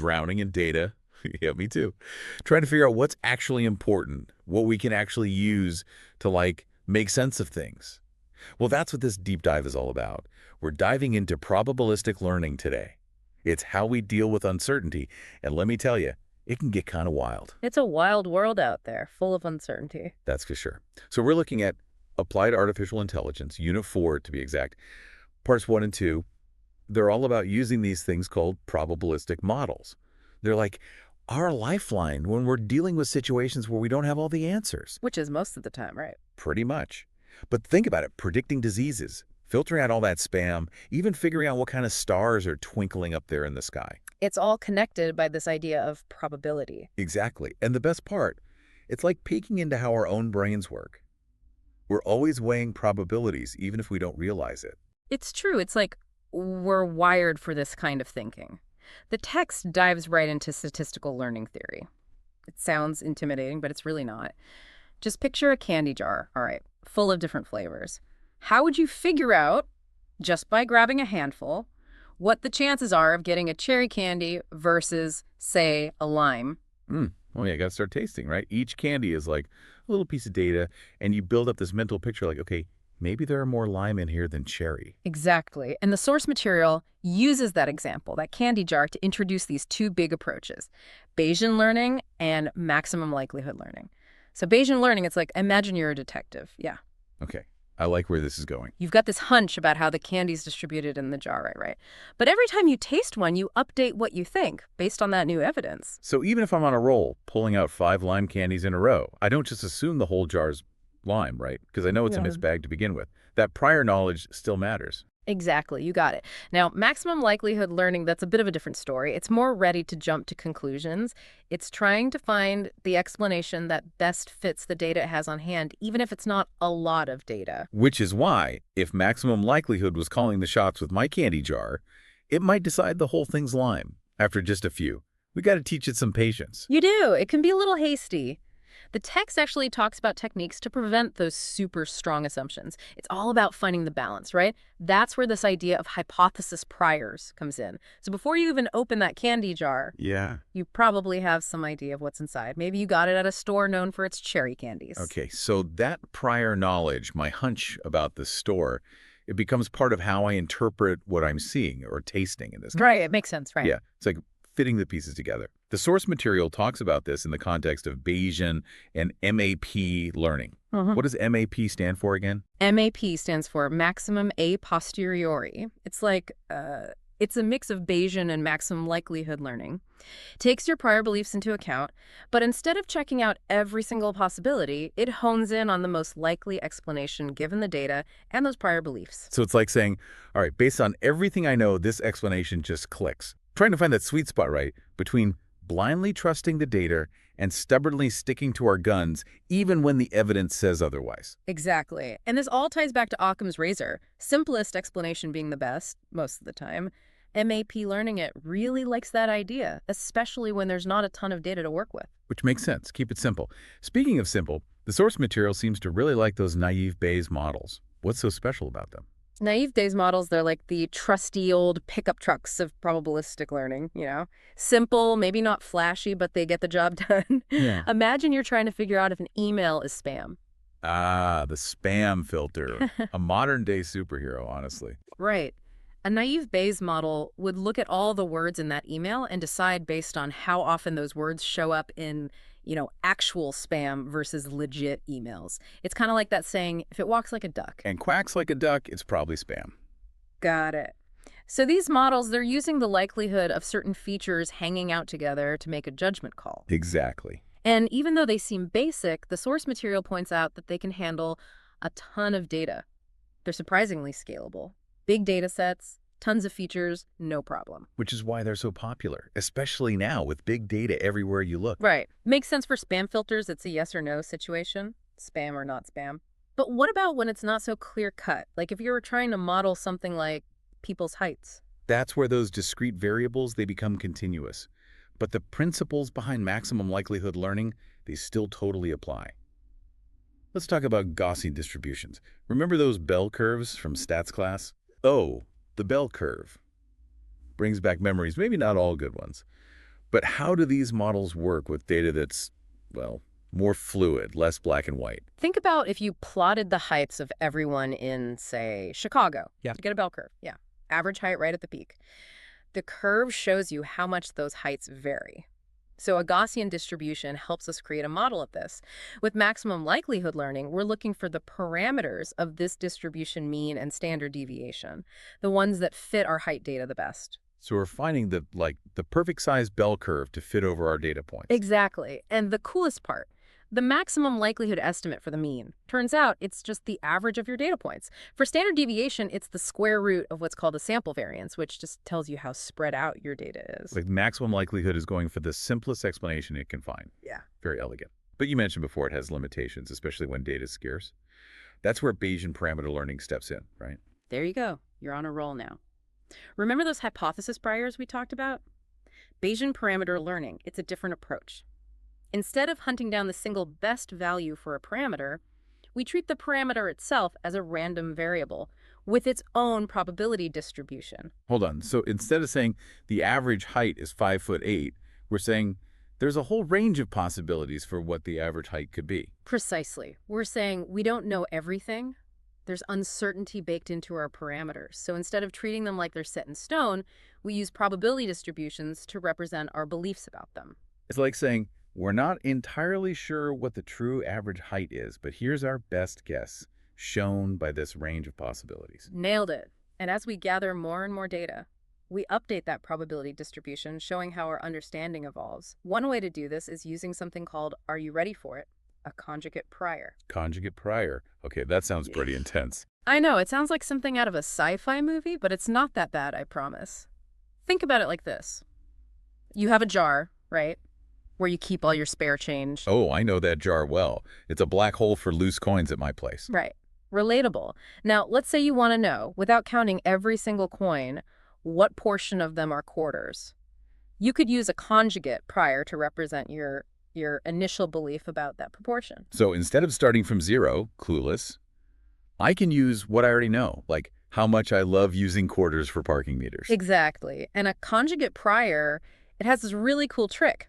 drowning in data. Yeah, me too. Trying to figure out what's actually important, what we can actually use to, like, make sense of things. Well, that's what this deep dive is all about. We're diving into probabilistic learning today. It's how we deal with uncertainty, and let me tell you, it can get kind of wild. It's a wild world out there, full of uncertainty. That's for sure. So we're looking at applied artificial intelligence, Unit-4 to be exact. Parts 1 and 2, they're all about using these things called probabilistic models. They're like our lifeline when we're dealing with situations where we don't have all the answers. Which is most of the time, right? Pretty much. But think about it, predicting diseases, filtering out all that spam, even figuring out what kind of stars are twinkling up there in the sky. It's all connected by this idea of probability. Exactly. And the best part, it's like peeking into how our own brains work. We're always weighing probabilities, even if we don't realize it. It's true. It's like we're wired for this kind of thinking. The text dives right into statistical learning theory. It sounds intimidating, but it's really not. Just picture a candy jar, all right, full of different flavors. How would you figure out, just by grabbing a handful, what the chances are of getting a cherry candy versus, say, a lime? Well, yeah, you got to start tasting, right? Each candy is like a little piece of data, and you build up this mental picture like, okay, maybe there are more lime in here than cherry. Exactly. And the source material uses that example, that candy jar, to introduce these two big approaches, Bayesian learning and maximum likelihood learning. So Bayesian learning, it's like, imagine you're a detective. Yeah. Okay, I like where this is going. You've got this hunch about how the candy's distributed in the jar, right? But every time you taste one, you update what you think based on that new evidence. So even if I'm on a roll, pulling out 5 lime candies in a row, I don't just assume the whole jar's lime, right? Because I know it's a mixed bag to begin with. That prior knowledge still matters. Exactly, you got it. Now, maximum likelihood learning, that's a bit of a different story. It's more ready to jump to conclusions. It's trying to find the explanation that best fits the data it has on hand, even if it's not a lot of data. Which is why, if maximum likelihood was calling the shots with my candy jar, it might decide the whole thing's lime after just a few. We got to teach it some patience. You do. It can be a little hasty. The text actually talks about techniques to prevent those super strong assumptions. It's all about finding the balance, right? That's where this idea of hypothesis priors comes in. So before you even open that candy jar, you probably have some idea of what's inside. Maybe you got it at a store known for its cherry candies. Okay, so that prior knowledge, my hunch about the store, it becomes part of how I interpret what I'm seeing or tasting in this case. Right, it makes sense, right? Yeah, it's like fitting the pieces together. The source material talks about this in the context of Bayesian and MAP learning. What does MAP stand for again? MAP stands for maximum a posteriori. It's like, it's a mix of Bayesian and maximum likelihood learning. Takes your prior beliefs into account, but instead of checking out every single possibility, it hones in on the most likely explanation given the data and those prior beliefs. So it's like saying, all right, based on everything I know, this explanation just clicks. Trying to find that sweet spot, right, between blindly trusting the data and stubbornly sticking to our guns, even when the evidence says otherwise. Exactly. And this all ties back to Occam's razor, simplest explanation being the best, most of the time. MAP learning it really likes that idea, especially when there's not a ton of data to work with. Which makes sense. Keep it simple. Speaking of simple, the source material seems to really like those naive Bayes models. What's so special about them? Naive Bayes models, they're like the trusty old pickup trucks of probabilistic learning, you know? Simple, maybe not flashy, but they get the job done. Yeah. Imagine you're trying to figure out if an email is spam. Ah, the spam filter. A modern-day superhero, honestly. Right. A naive Bayes model would look at all the words in that email and decide based on how often those words show up in, actual spam versus legit emails. It's kind of like that saying, if it walks like a duck. And quacks like a duck, it's probably spam. Got it. So these models, they're using the likelihood of certain features hanging out together to make a judgment call. Exactly. And even though they seem basic, the source material points out that they can handle a ton of data. They're surprisingly scalable. Big data sets, tons of features, no problem. Which is why they're so popular, especially now with big data everywhere you look. Right. Makes sense for spam filters. It's a yes or no situation, spam or not spam. But what about when it's not so clear cut? Like if you were trying to model something like people's heights. That's where those discrete variables, they become continuous. But the principles behind maximum likelihood learning, they still totally apply. Let's talk about Gaussian distributions. Remember those bell curves from stats class? Oh, the bell curve. Brings back memories, maybe not all good ones. But how do these models work with data that's, well, more fluid, less black and white? Think about if you plotted the heights of everyone in, say, Chicago. Yeah. To get a bell curve. Yeah. Average height right at the peak. The curve shows you how much those heights vary. So a Gaussian distribution helps us create a model of this. With maximum likelihood learning, we're looking for the parameters of this distribution mean and standard deviation, the ones that fit our height data the best. So we're finding the perfect size bell curve to fit over our data points. Exactly. And the coolest part, the maximum likelihood estimate for the mean. Turns out it's just the average of your data points. For standard deviation, it's the square root of what's called a sample variance, which just tells you how spread out your data is. Like maximum likelihood is going for the simplest explanation it can find. Yeah. Very elegant. But you mentioned before it has limitations, especially when data is scarce. That's where Bayesian parameter learning steps in, right? There you go. You're on a roll now. Remember those hypothesis priors we talked about? Bayesian parameter learning, it's a different approach. Instead of hunting down the single best value for a parameter, we treat the parameter itself as a random variable with its own probability distribution. Hold on. So instead of saying the average height is 5'8", we're saying there's a whole range of possibilities for what the average height could be. Precisely. We're saying we don't know everything. There's uncertainty baked into our parameters. So instead of treating them like they're set in stone, we use probability distributions to represent our beliefs about them. It's like saying, we're not entirely sure what the true average height is, but here's our best guess, shown by this range of possibilities. Nailed it. And as we gather more and more data, we update that probability distribution, showing how our understanding evolves. One way to do this is using something called, are you ready for it? A conjugate prior. Conjugate prior. Okay, that sounds pretty intense. I know, it sounds like something out of a sci-fi movie, but it's not that bad, I promise. Think about it like this. You have a jar, right? Where you keep all your spare change. Oh, I know that jar well. It's a black hole for loose coins at my place. Right. Relatable. Now, let's say you want to know, without counting every single coin, what portion of them are quarters. You could use a conjugate prior to represent your initial belief about that proportion. So instead of starting from zero, clueless, I can use what I already know, like how much I love using quarters for parking meters. Exactly. And a conjugate prior, it has this really cool trick.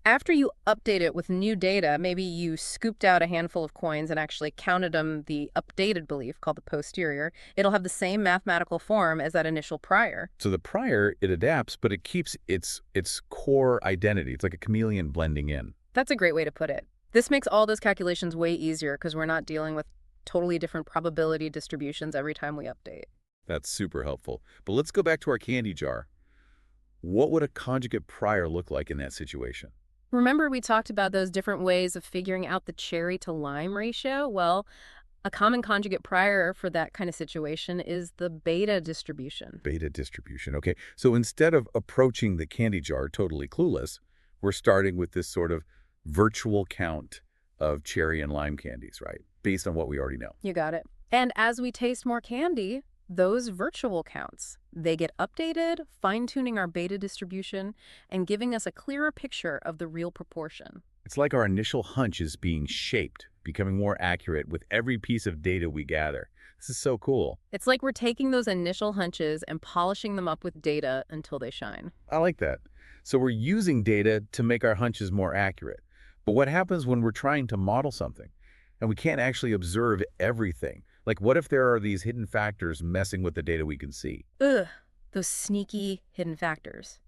After you update it with new data, maybe you scooped out a handful of coins and actually counted them the updated belief called the posterior, it'll have the same mathematical form as that initial prior. So the prior, it adapts, but it keeps its core identity. It's like a chameleon blending in. That's a great way to put it. This makes all those calculations way easier because we're not dealing with totally different probability distributions every time we update. That's super helpful. But let's go back to our candy jar. What would a conjugate prior look like in that situation? Remember we talked about those different ways of figuring out the cherry to lime ratio? Well, a common conjugate prior for that kind of situation is the beta distribution. Beta distribution. Okay, so instead of approaching the candy jar totally clueless, we're starting with this sort of virtual count of cherry and lime candies, right? Based on what we already know. You got it. And as we taste more candy, those virtual counts, they get updated, fine-tuning our beta distribution and giving us a clearer picture of the real proportion. It's like our initial hunch is being shaped, becoming more accurate with every piece of data we gather. This is so cool. It's like we're taking those initial hunches and polishing them up with data until they shine. I like that. So we're using data to make our hunches more accurate. But what happens when we're trying to model something and we can't actually observe everything? Like, what if there are these hidden factors messing with the data we can see? Ugh, those sneaky hidden factors.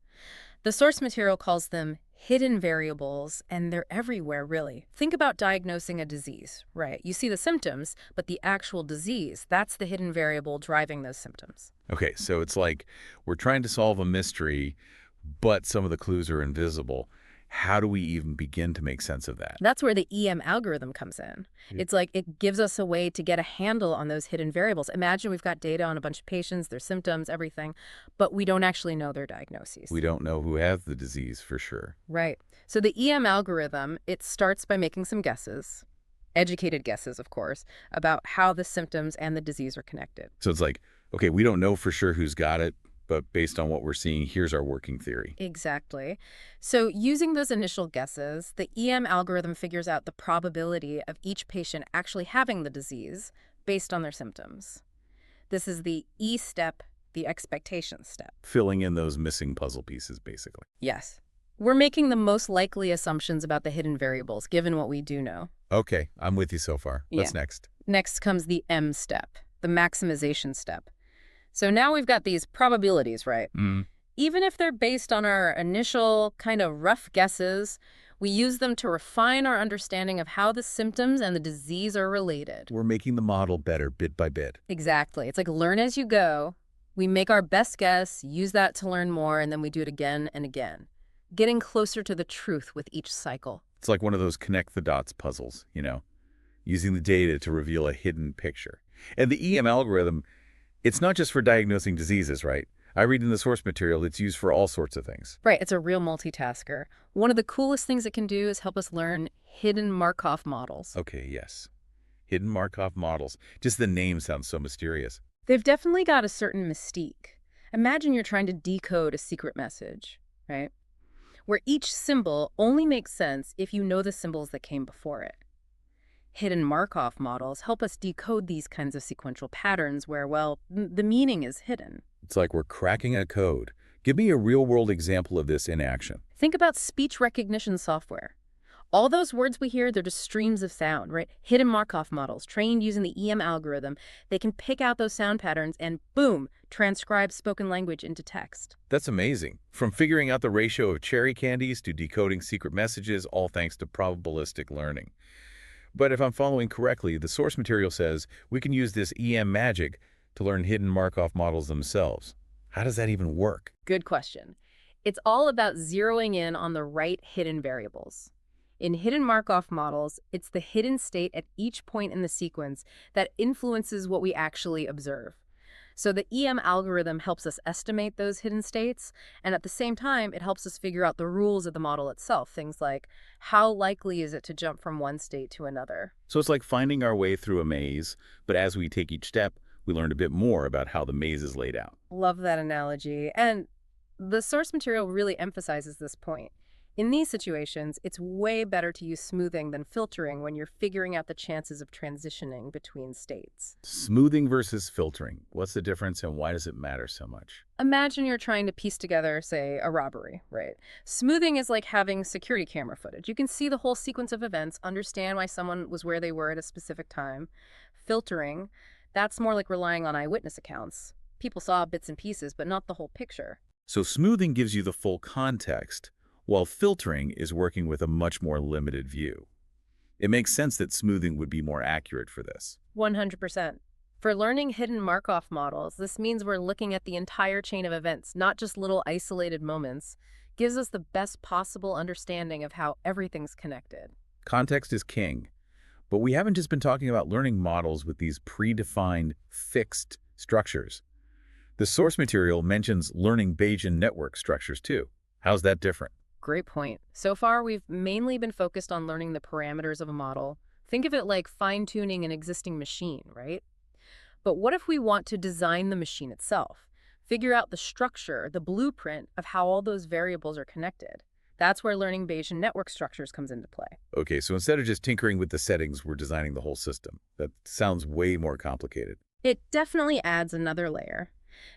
The source material calls them hidden variables, and they're everywhere, really. Think about diagnosing a disease, right? You see the symptoms, but the actual disease, that's the hidden variable driving those symptoms. Okay, so it's like we're trying to solve a mystery, but some of the clues are invisible. How do we even begin to make sense of that? That's where the EM algorithm comes in. Yeah. It's like it gives us a way to get a handle on those hidden variables. Imagine we've got data on a bunch of patients, their symptoms, everything, but we don't actually know their diagnoses. We don't know who has the disease for sure. Right. So the EM algorithm, it starts by making some guesses, educated guesses, of course, about how the symptoms and the disease are connected. So it's like, okay, we don't know for sure who's got it, but based on what we're seeing, here's our working theory. Exactly. So using those initial guesses, the EM algorithm figures out the probability of each patient actually having the disease based on their symptoms. This is the E step, the expectation step. Filling in those missing puzzle pieces, basically. Yes. We're making the most likely assumptions about the hidden variables, given what we do know. Okay, I'm with you so far. Yeah. What's next? Next comes the M step, the maximization step. So now we've got these probabilities, right? Mm, Even if they're based on our initial kind of rough guesses, we use them to refine our understanding of how the symptoms and the disease are related. we're making the model better bit by bit. Exactly. It's like learn as you go. We make our best guess, use that to learn more, and then we do it again and again, getting closer to the truth with each cycle. It's like one of those connect the dots puzzles, using the data to reveal a hidden picture. And the EM algorithm, it's not just for diagnosing diseases, right? I read in the source material it's used for all sorts of things. Right, it's a real multitasker. One of the coolest things it can do is help us learn hidden Markov models. Okay, yes. Hidden Markov models. Just the name sounds so mysterious. They've definitely got a certain mystique. Imagine you're trying to decode a secret message, right? Where each symbol only makes sense if you know the symbols that came before it. Hidden Markov models help us decode these kinds of sequential patterns where, well, the meaning is hidden. It's like we're cracking a code. Give me a real-world example of this in action. Think about speech recognition software. All those words we hear, they're just streams of sound, right? Hidden Markov models, trained using the EM algorithm, they can pick out those sound patterns and, boom, transcribe spoken language into text. That's amazing. From figuring out the ratio of cherry candies to decoding secret messages, all thanks to probabilistic learning. But if I'm following correctly, the source material says we can use this EM magic to learn hidden Markov models themselves. How does that even work? Good question. It's all about zeroing in on the right hidden variables. In hidden Markov models, it's the hidden state at each point in the sequence that influences what we actually observe. So the EM algorithm helps us estimate those hidden states, and at the same time, it helps us figure out the rules of the model itself. Things like, how likely is it to jump from one state to another? So it's like finding our way through a maze, but as we take each step, we learn a bit more about how the maze is laid out. Love that analogy. And the source material really emphasizes this point. In these situations, it's way better to use smoothing than filtering when you're figuring out the chances of transitioning between states. Smoothing versus filtering. What's the difference and why does it matter so much? Imagine you're trying to piece together, say, a robbery, right? Smoothing is like having security camera footage. You can see the whole sequence of events, understand why someone was where they were at a specific time. Filtering, that's more like relying on eyewitness accounts. People saw bits and pieces, but not the whole picture. So smoothing gives you the full context, while filtering is working with a much more limited view. It makes sense that smoothing would be more accurate for this. 100%. For learning hidden Markov models, this means we're looking at the entire chain of events, not just little isolated moments. Gives us the best possible understanding of how everything's connected. Context is king. But we haven't just been talking about learning models with these predefined, fixed structures. The source material mentions learning Bayesian network structures too. How's that different? Great point. So far, we've mainly been focused on learning the parameters of a model. Think of it like fine-tuning an existing machine, right? But what if we want to design the machine itself? Figure out the structure, the blueprint of how all those variables are connected. That's where learning Bayesian network structures comes into play. Okay, so instead of just tinkering with the settings, we're designing the whole system. That sounds way more complicated. It definitely adds another layer.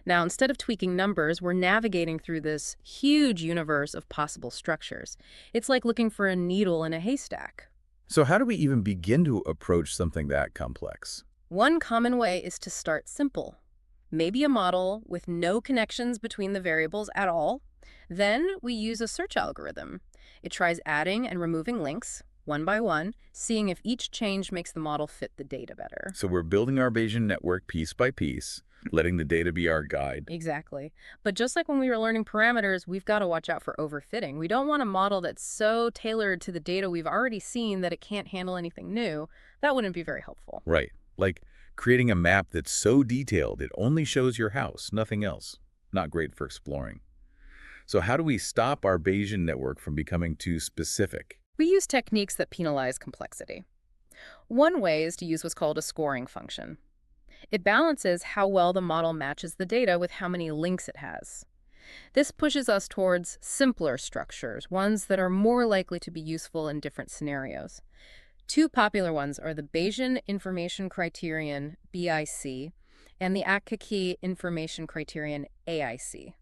Now, instead of tweaking numbers, we're navigating through this huge universe of possible structures. It's like looking for a needle in a haystack. So how do we even begin to approach something that complex? One common way is to start simple. Maybe a model with no connections between the variables at all. Then we use a search algorithm. It tries adding and removing links, one by one, seeing if each change makes the model fit the data better. So we're building our Bayesian network piece by piece, letting the data be our guide. Exactly. But just like when we were learning parameters, we've got to watch out for overfitting. We don't want a model that's so tailored to the data we've already seen that it can't handle anything new. That wouldn't be very helpful. Right. Like creating a map that's so detailed it only shows your house, nothing else. Not great for exploring. So how do we stop our Bayesian network from becoming too specific? We use techniques that penalize complexity. One way is to use what's called a scoring function. It balances how well the model matches the data with how many links it has. This pushes us towards simpler structures, ones that are more likely to be useful in different scenarios. Two popular ones are the Bayesian Information Criterion, BIC, and the Akaki Information Criterion, AIC.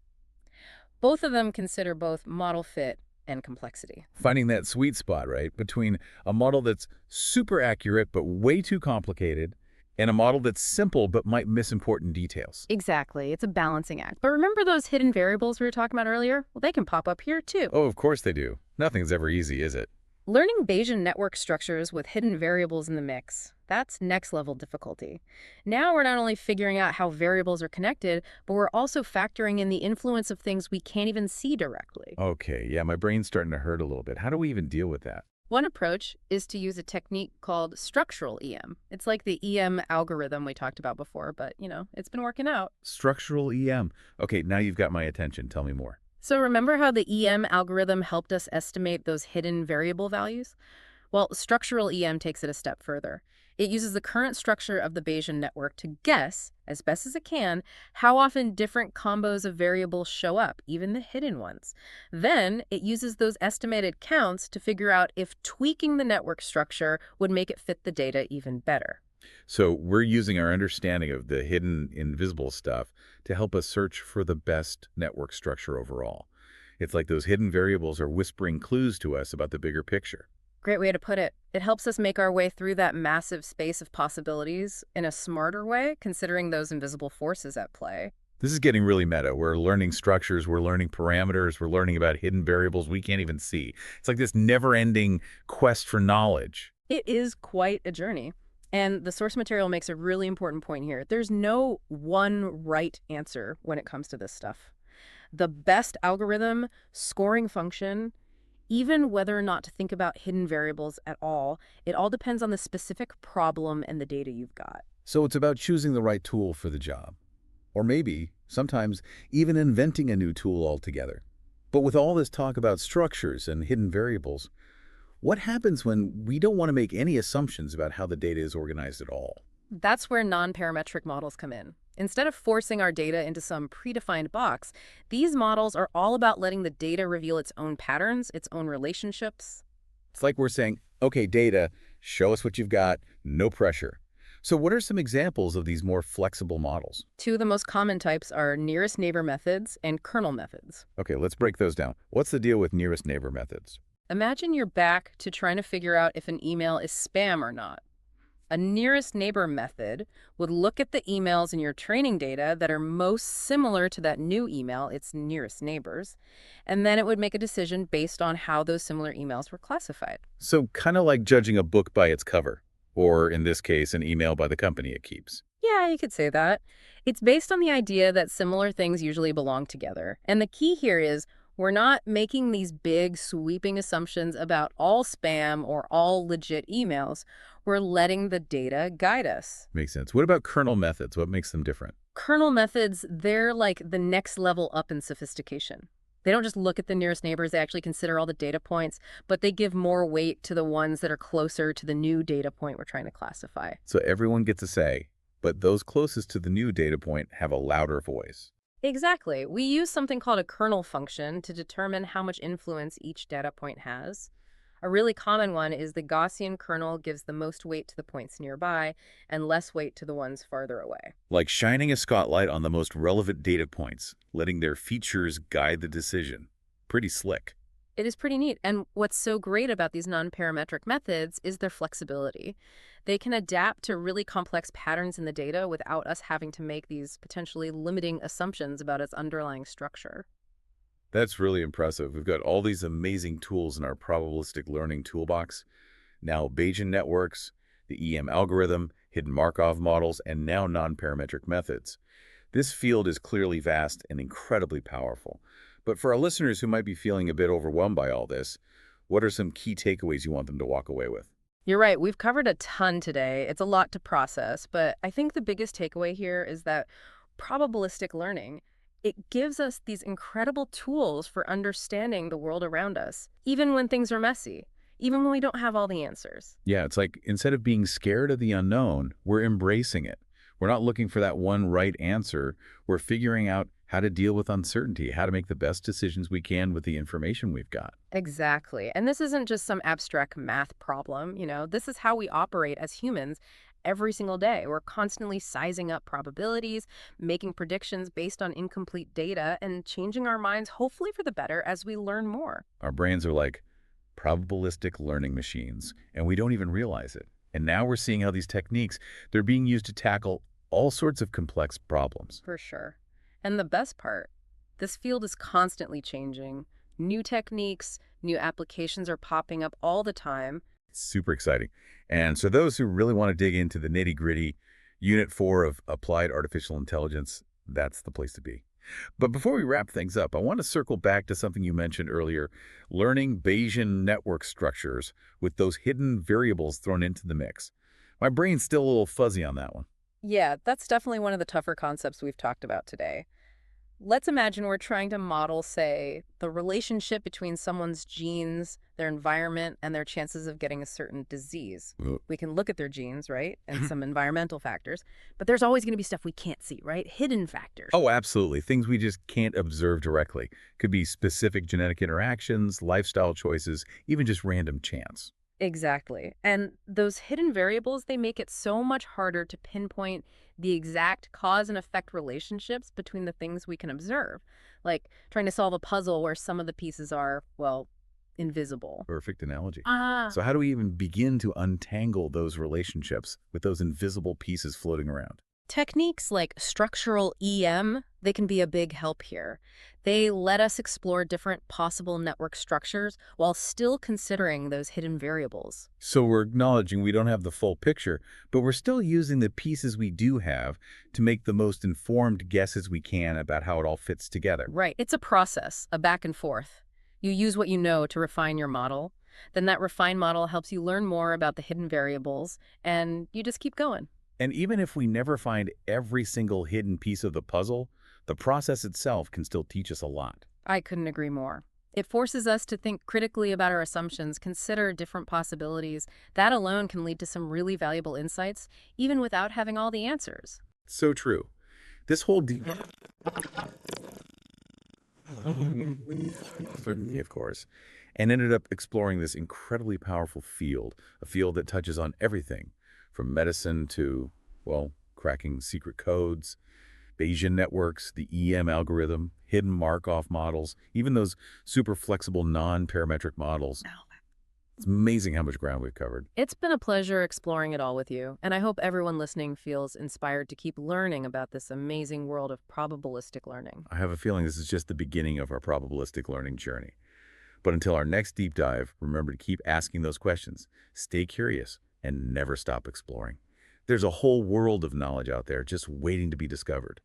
Both of them consider both model fit and complexity. Finding that sweet spot, right, between a model that's super accurate but way too complicated and a model that's simple but might miss important details. Exactly. It's a balancing act. But remember those hidden variables we were talking about earlier? Well, they can pop up here too. Oh, of course they do. Nothing's ever easy, is it? Learning Bayesian network structures with hidden variables in the mix, that's next level difficulty. Now we're not only figuring out how variables are connected, but we're also factoring in the influence of things we can't even see directly. Okay, yeah, my brain's starting to hurt a little bit. How do we even deal with that? One approach is to use a technique called structural EM. It's like the EM algorithm we talked about before, but, it's been working out. Structural EM. Okay, now you've got my attention. Tell me more. So remember how the EM algorithm helped us estimate those hidden variable values? Well, structural EM takes it a step further. It uses the current structure of the Bayesian network to guess, as best as it can, how often different combos of variables show up, even the hidden ones. Then, it uses those estimated counts to figure out if tweaking the network structure would make it fit the data even better. So we're using our understanding of the hidden, invisible stuff to help us search for the best network structure overall. It's like those hidden variables are whispering clues to us about the bigger picture. Great way to put it. It helps us make our way through that massive space of possibilities in a smarter way, considering those invisible forces at play. This is getting really meta. We're learning structures, we're learning parameters, we're learning about hidden variables we can't even see. It's like this never-ending quest for knowledge. It is quite a journey. And the source material makes a really important point here. There's no one right answer when it comes to this stuff. The best algorithm, scoring function, even whether or not to think about hidden variables at all, it all depends on the specific problem and the data you've got. So it's about choosing the right tool for the job. Or maybe, sometimes, even inventing a new tool altogether. But with all this talk about structures and hidden variables, what happens when we don't want to make any assumptions about how the data is organized at all? That's where non-parametric models come in. Instead of forcing our data into some predefined box, these models are all about letting the data reveal its own patterns, its own relationships. It's like we're saying, okay, data, show us what you've got, no pressure. So what are some examples of these more flexible models? Two of the most common types are nearest neighbor methods and kernel methods. Okay, let's break those down. What's the deal with nearest neighbor methods? Imagine you're back to trying to figure out if an email is spam or not. A nearest neighbor method would look at the emails in your training data that are most similar to that new email, its nearest neighbors, and then it would make a decision based on how those similar emails were classified. So kind of like judging a book by its cover, or in this case, an email by the company it keeps. Yeah, you could say that. It's based on the idea that similar things usually belong together. And the key here is we're not making these big, sweeping assumptions about all spam or all legit emails. We're letting the data guide us. Makes sense. What about kernel methods? What makes them different? Kernel methods, they're like the next level up in sophistication. They don't just look at the nearest neighbors, they actually consider all the data points, but they give more weight to the ones that are closer to the new data point we're trying to classify. So everyone gets a say, but those closest to the new data point have a louder voice. Exactly. We use something called a kernel function to determine how much influence each data point has. A really common one is the Gaussian kernel gives the most weight to the points nearby and less weight to the ones farther away. Like shining a spotlight on the most relevant data points, letting their features guide the decision. Pretty slick. It is pretty neat. And what's so great about these non-parametric methods is their flexibility. They can adapt to really complex patterns in the data without us having to make these potentially limiting assumptions about its underlying structure. That's really impressive. We've got all these amazing tools in our probabilistic learning toolbox. Now Bayesian networks, the EM algorithm, hidden Markov models, and now non-parametric methods. This field is clearly vast and incredibly powerful. But for our listeners who might be feeling a bit overwhelmed by all this, what are some key takeaways you want them to walk away with? You're right. We've covered a ton today. It's a lot to process, but I think the biggest takeaway here is that probabilistic learning, it gives us these incredible tools for understanding the world around us, even when things are messy, even when we don't have all the answers. Yeah, it's like instead of being scared of the unknown, we're embracing it. We're not looking for that one right answer. We're figuring out how to deal with uncertainty, how to make the best decisions we can with the information we've got. Exactly. And this isn't just some abstract math problem, this is how we operate as humans every single day. We're constantly sizing up probabilities, making predictions based on incomplete data, and changing our minds, hopefully for the better, as we learn more. Our brains are like probabilistic learning machines, and we don't even realize it. And now we're seeing how these techniques, they're being used to tackle all sorts of complex problems. For sure. And the best part, this field is constantly changing. New techniques, new applications are popping up all the time. It's super exciting. And so those who really want to dig into the nitty-gritty, Unit-4 of Applied Artificial Intelligence, that's the place to be. But before we wrap things up, I want to circle back to something you mentioned earlier, learning Bayesian network structures with those hidden variables thrown into the mix. My brain's still a little fuzzy on that one. Yeah, that's definitely one of the tougher concepts we've talked about today. Let's imagine we're trying to model, say, the relationship between someone's genes, their environment, and their chances of getting a certain disease. Ugh. We can look at their genes, right, and some environmental factors, but there's always going to be stuff we can't see, right? Hidden factors. Oh, absolutely. Things we just can't observe directly. Could be specific genetic interactions, lifestyle choices, even just random chance. Exactly. And those hidden variables, they make it so much harder to pinpoint the exact cause and effect relationships between the things we can observe, like trying to solve a puzzle where some of the pieces are, well, invisible. Perfect analogy. Ah, So how do we even begin to untangle those relationships with those invisible pieces floating around? Techniques like structural EM, they can be a big help here. They let us explore different possible network structures while still considering those hidden variables. So we're acknowledging we don't have the full picture, but we're still using the pieces we do have to make the most informed guesses we can about how it all fits together. Right. It's a process, a back and forth. You use what you know to refine your model. Then that refined model helps you learn more about the hidden variables, and you just keep going. And even if we never find every single hidden piece of the puzzle, the process itself can still teach us a lot. I couldn't agree more. It forces us to think critically about our assumptions, consider different possibilities. That alone can lead to some really valuable insights, even without having all the answers. So true. This whole deep... For me, of course, and ended up exploring this incredibly powerful field, a field that touches on everything, from medicine to, well, cracking secret codes, Bayesian networks, the EM algorithm, hidden Markov models, even those super flexible non-parametric models. It's amazing how much ground we've covered. It's been a pleasure exploring it all with you, and I hope everyone listening feels inspired to keep learning about this amazing world of probabilistic learning. I have a feeling this is just the beginning of our probabilistic learning journey. But until our next deep dive, remember to keep asking those questions, stay curious, and never stop exploring. There's a whole world of knowledge out there just waiting to be discovered.